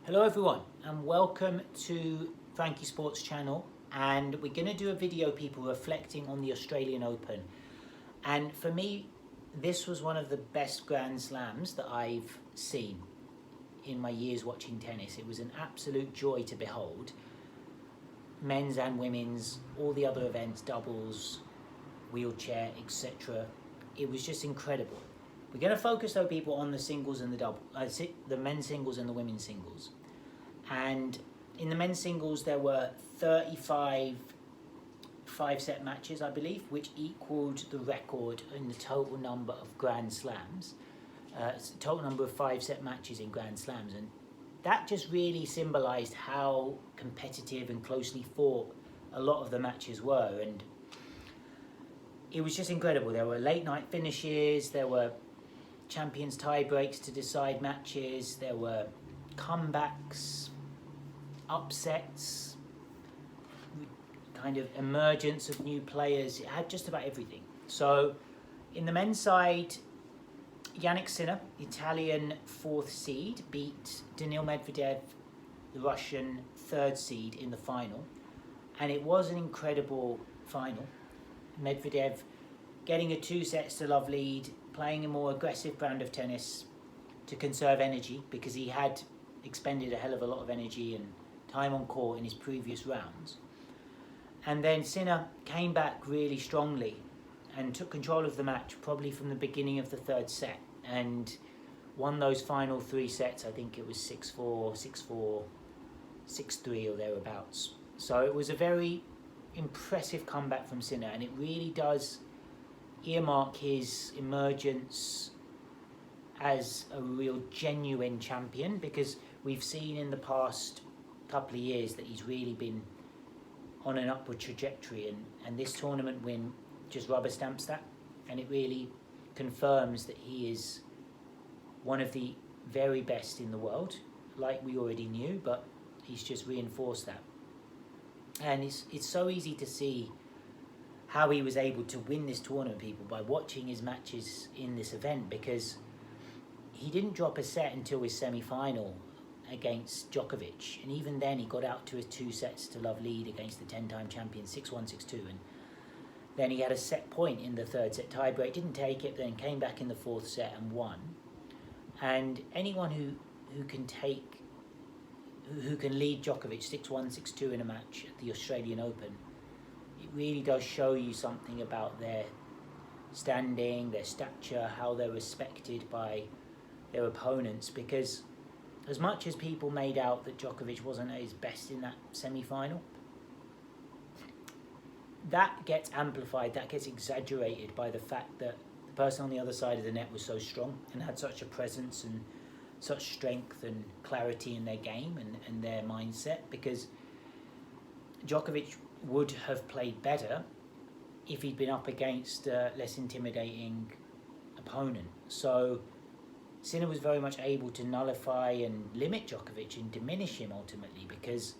Hello everyone and welcome to Frankie Sports channel, and we're going to do a video, people, reflecting on the Australian Open. And for me, this was one of the best Grand Slams that I've seen in my years watching tennis. It was an absolute joy to behold. Men's and women's, all the other events, doubles, wheelchair, etc. It was just incredible. We're going to focus, though, people, on the singles and the men's singles and the women's singles. And in the men's singles, there were 35 five-set matches, I believe, which equaled the record in the total number of Grand Slams. Total number of five-set matches in Grand Slams. And that just really symbolised how competitive and closely fought a lot of the matches were. And it was just incredible. There were late-night finishes, there were champions tie breaks to decide matches, there were comebacks, upsets, kind of emergence of new players. It had just about everything. So in the men's side, Jannik Sinner, Italian 4th seed, beat Daniil Medvedev, the Russian 3rd seed, in the final. And it was an incredible final. Medvedev getting a 2-sets-to-love lead, playing a more aggressive brand of tennis to conserve energy, because he had expended a hell of a lot of energy and time on court in his previous rounds. And then Sinner came back really strongly and took control of the match probably from the beginning of the 3rd set and won those final 3 sets. I think it was 6-4, 6-4, 6-3 or thereabouts. So it was a very impressive comeback from Sinner, and it really does earmark his emergence as a real genuine champion, because we've seen in the past couple of years that he's really been on an upward trajectory, and this tournament win just rubber stamps that, and it really confirms that he is one of the very best in the world, like we already knew, but he's just reinforced that. And it's so easy to see how he was able to win this tournament, people, by watching his matches in this event, because he didn't drop a set until his semi-final against Djokovic, and even then he got out to a 2-sets-to-love lead against the 10-time champion, 6-1, 6-2, and then he had a set point in the 3rd set tiebreak, didn't take it, then came back in the 4th set and won. And anyone who can lead Djokovic 6-1, 6-2 in a match at the Australian Open, it really does show you something about their standing, their stature, how they're respected by their opponents. Because as much as people made out that Djokovic wasn't at his best in that semi-final, that gets amplified, that gets exaggerated by the fact that the person on the other side of the net was so strong and had such a presence and such strength and clarity in their game and their mindset. Because Djokovic would have played better if he'd been up against a less intimidating opponent. So Sinner was very much able to nullify and limit Djokovic and diminish him ultimately, because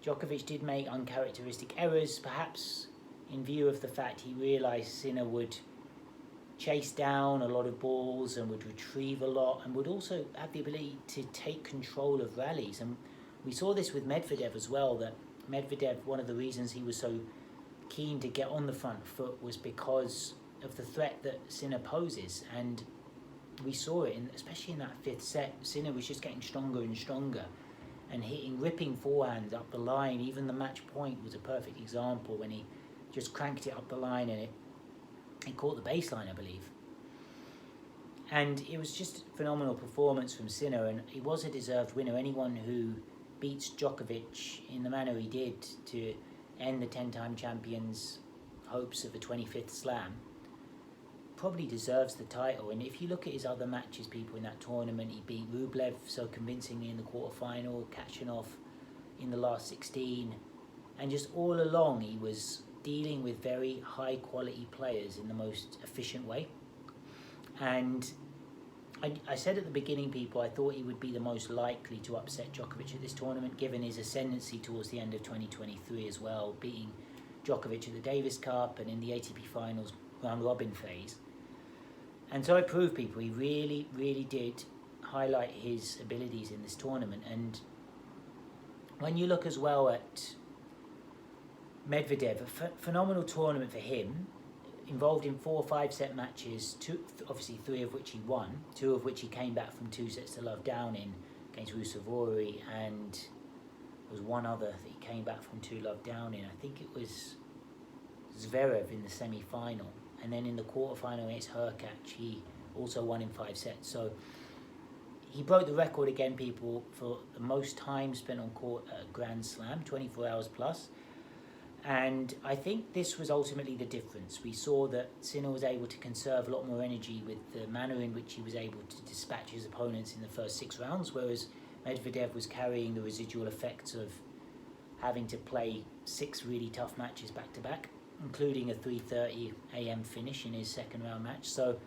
Djokovic did make uncharacteristic errors, perhaps in view of the fact he realised Sinner would chase down a lot of balls and would retrieve a lot, and would also have the ability to take control of rallies. And we saw this with Medvedev as well, that Medvedev, one of the reasons he was so keen to get on the front foot was because of the threat that Sinner poses. And we saw it, especially in that 5th set. Sinner was just getting stronger and stronger and hitting ripping forehands up the line. Even the match point was a perfect example when he just cranked it up the line and it caught the baseline, I believe. And it was just a phenomenal performance from Sinner, and he was a deserved winner. Anyone who beats Djokovic in the manner he did to end the 10-time champion's hopes of a 25th slam probably deserves the title. And if you look at his other matches, people, in that tournament, he beat Rublev so convincingly in the quarterfinal, Kachanov in the last 16, and just all along he was dealing with very high quality players in the most efficient way. And I said at the beginning, people, I thought he would be the most likely to upset Djokovic at this tournament, given his ascendancy towards the end of 2023 as well, beating Djokovic at the Davis Cup and in the ATP Finals round-robin phase. And so it proved, people, he really, really did highlight his abilities in this tournament. And when you look as well at Medvedev, a phenomenal tournament for him, involved in 4 5-set matches, obviously 3 of which he won, 2 of which he came back from 2 sets to love down in against Rusevori, and there was one other that he came back from 2 love down in. I think it was Zverev in the semi-final, and then in the quarter-final against Hurkacz he also won in 5 sets. So he broke the record again, people, for the most time spent on court at a Grand Slam, 24 hours plus. And I think this was ultimately the difference. We saw that Sinner was able to conserve a lot more energy with the manner in which he was able to dispatch his opponents in the first 6 rounds, whereas Medvedev was carrying the residual effects of having to play 6 really tough matches back to back, including a 3:30 a.m. finish in his second round match. So,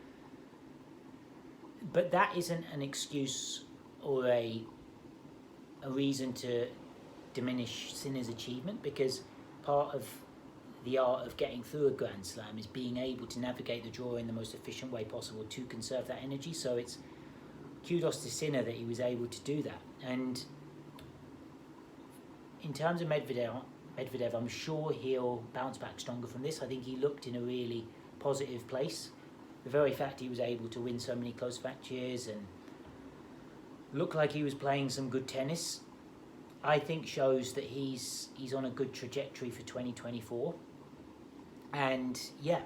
but that isn't an excuse or a reason to diminish Sinner's achievement, because part of the art of getting through a Grand Slam is being able to navigate the draw in the most efficient way possible to conserve that energy. So it's kudos to Sinner that he was able to do that. And in terms of Medvedev, I'm sure he'll bounce back stronger from this. I think he looked in a really positive place. The very fact he was able to win so many close matches and looked like he was playing some good tennis, I think shows that he's on a good trajectory for 2024. And yeah,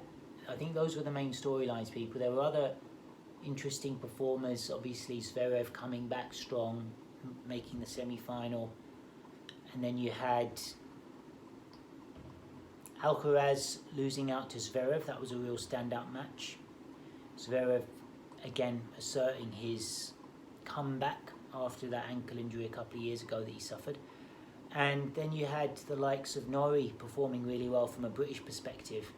I think those were the main storylines, people. There were other interesting performers. Obviously, Zverev coming back strong, making the semi-final. And then you had Alcaraz losing out to Zverev. That was a real standout match. Zverev, again, asserting his comeback after that ankle injury a couple of years ago that he suffered. And then you had the likes of Norrie performing really well from a British perspective,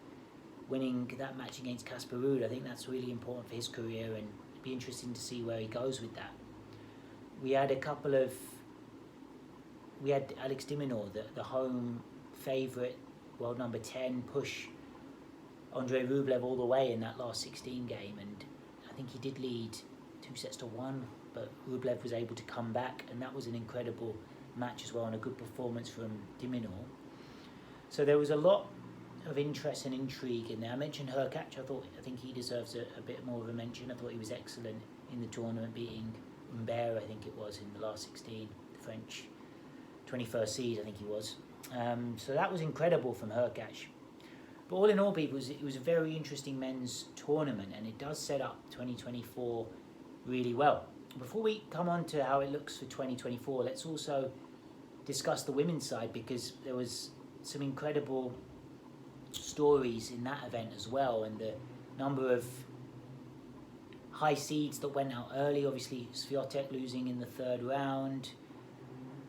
winning that match against Casper Ruud. I think that's really important for his career, and it'd be interesting to see where he goes with that. We had Alex de Minaur, the home favourite, world number 10, push Andrei Rublev all the way in that last 16 game, and I think he did lead 2-1, but Rublev was able to come back, and that was an incredible match as well, and a good performance from de Minaur. So there was a lot of interest and intrigue in there. I mentioned Hurkacz. I think he deserves a bit more of a mention. I thought he was excellent in the tournament, beating Humbert, I think it was, in the last 16, the French 21st seed, I think he was. So that was incredible from Hurkacz. But all in all, people, it was a very interesting men's tournament, and it does set up 2024 really well. Before we come on to how it looks for 2024, let's also discuss the women's side, because there was some incredible stories in that event as well, and the number of high seeds that went out early. Obviously, Swiatek losing in the 3rd round,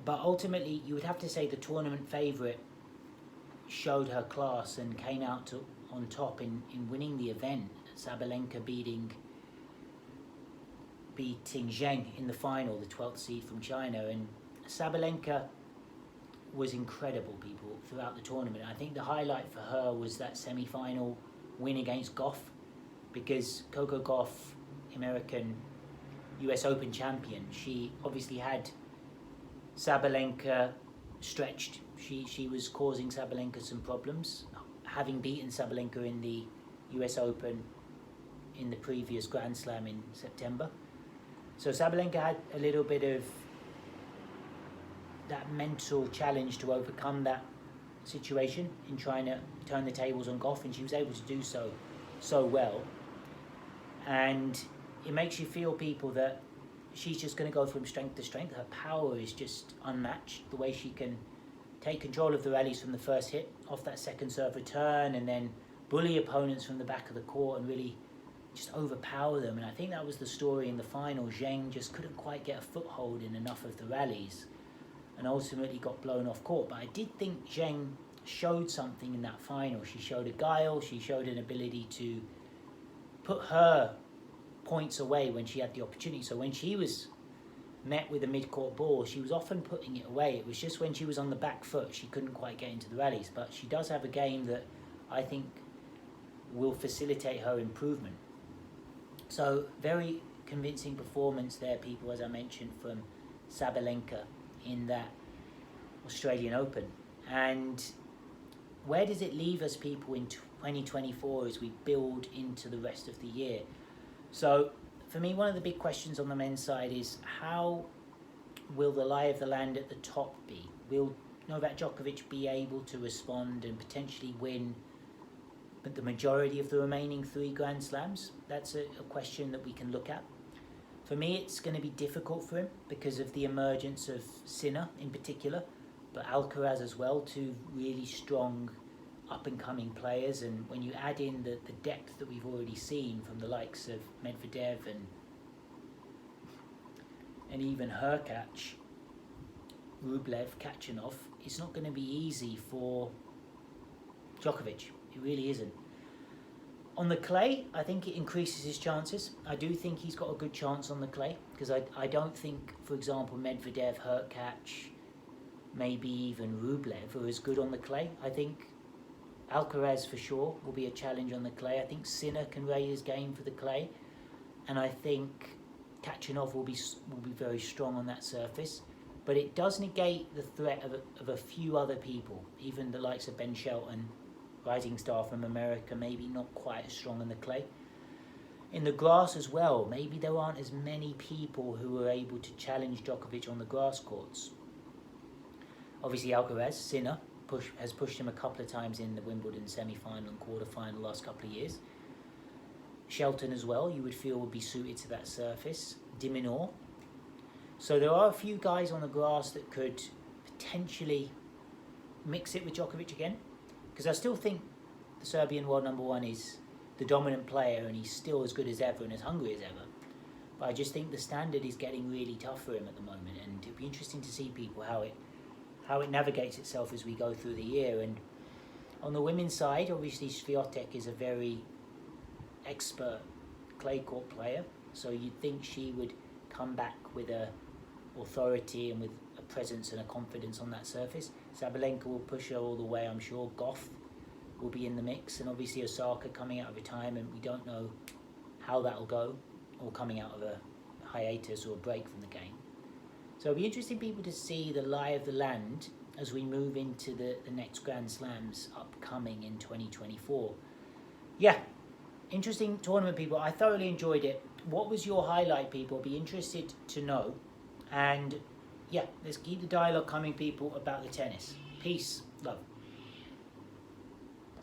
but ultimately you would have to say the tournament favourite showed her class and came out on top in winning the event. Sabalenka beating Zheng in the final, the 12th seed from China. And Sabalenka was incredible, people, throughout the tournament. I think the highlight for her was that semi-final win against Goff, because Coco Gauff, American US Open champion, she obviously had Sabalenka stretched. She was causing Sabalenka some problems, having beaten Sabalenka in the US Open in the previous Grand Slam in September. So Sabalenka had a little bit of that mental challenge to overcome that situation in trying to turn the tables on Goff, and she was able to do so well. And it makes you feel, people, that she's just going to go from strength to strength. Her power is just unmatched. The way she can take control of the rallies from the first hit off that second serve return, and then bully opponents from the back of the court and really just overpower them. And I think that was the story in the final. Zheng just couldn't quite get a foothold in enough of the rallies and ultimately got blown off court. But I did think Zheng showed something in that final. She showed a guile, she showed an ability to put her points away when she had the opportunity. So when she was met with a mid-court ball, she was often putting it away. It was just when she was on the back foot, she couldn't quite get into the rallies. But she does have a game that I think will facilitate her improvement. So very convincing performance there, people, as I mentioned, from Sabalenka in that Australian Open. And where does it leave us, people, in 2024 as we build into the rest of the year? So for me, one of the big questions on the men's side is, how will the lie of the land at the top be? Will Novak Djokovic be able to respond and potentially win the majority of the remaining 3 Grand Slams? That's a question that we can look at. For me, it's going to be difficult for him because of the emergence of Sinner in particular, but Alcaraz as well, 2 really strong up-and-coming players. And when you add in the depth that we've already seen from the likes of Medvedev and even Hurkacz, Rublev, Kachanov, it's not going to be easy for Djokovic. It really isn't. On the clay, I think it increases his chances. I do think he's got a good chance on the clay, because I don't think, for example, Medvedev, Hurkacz, maybe even Rublev are as good on the clay. I think Alcaraz for sure will be a challenge on the clay. I think Sinner can raise his game for the clay, and I think Kachanov will be very strong on that surface. But it does negate the threat of a few other people, even the likes of Ben Shelton, rising star from America, maybe not quite as strong on the clay. In the grass as well, maybe there aren't as many people who are able to challenge Djokovic on the grass courts. Obviously Alcaraz, Sinner, has pushed him a couple of times in the Wimbledon semi-final and quarter-final the last couple of years. Shelton as well, you would feel would be suited to that surface. De Minaur. So there are a few guys on the grass that could potentially mix it with Djokovic again, because I still think the Serbian world number 1 is the dominant player and he's still as good as ever and as hungry as ever. But I just think the standard is getting really tough for him at the moment, and it'd be interesting to see, people, how it navigates itself as we go through the year. And on the women's side, obviously Swiatek is a very expert clay court player, so you'd think she would come back with a authority and with a presence and a confidence on that surface. Sabalenka will push her all the way, I'm sure. Goff will be in the mix, and obviously Osaka coming out of retirement. We don't know how that'll go, or coming out of a hiatus or a break from the game. So it'll be interesting, people, to see the lie of the land as we move into the next Grand Slams upcoming in 2024. Yeah, interesting tournament, people. I thoroughly enjoyed it. What was your highlight, people? I'll be interested to know. And yeah, let's keep the dialogue coming, people, about the tennis. Peace, love.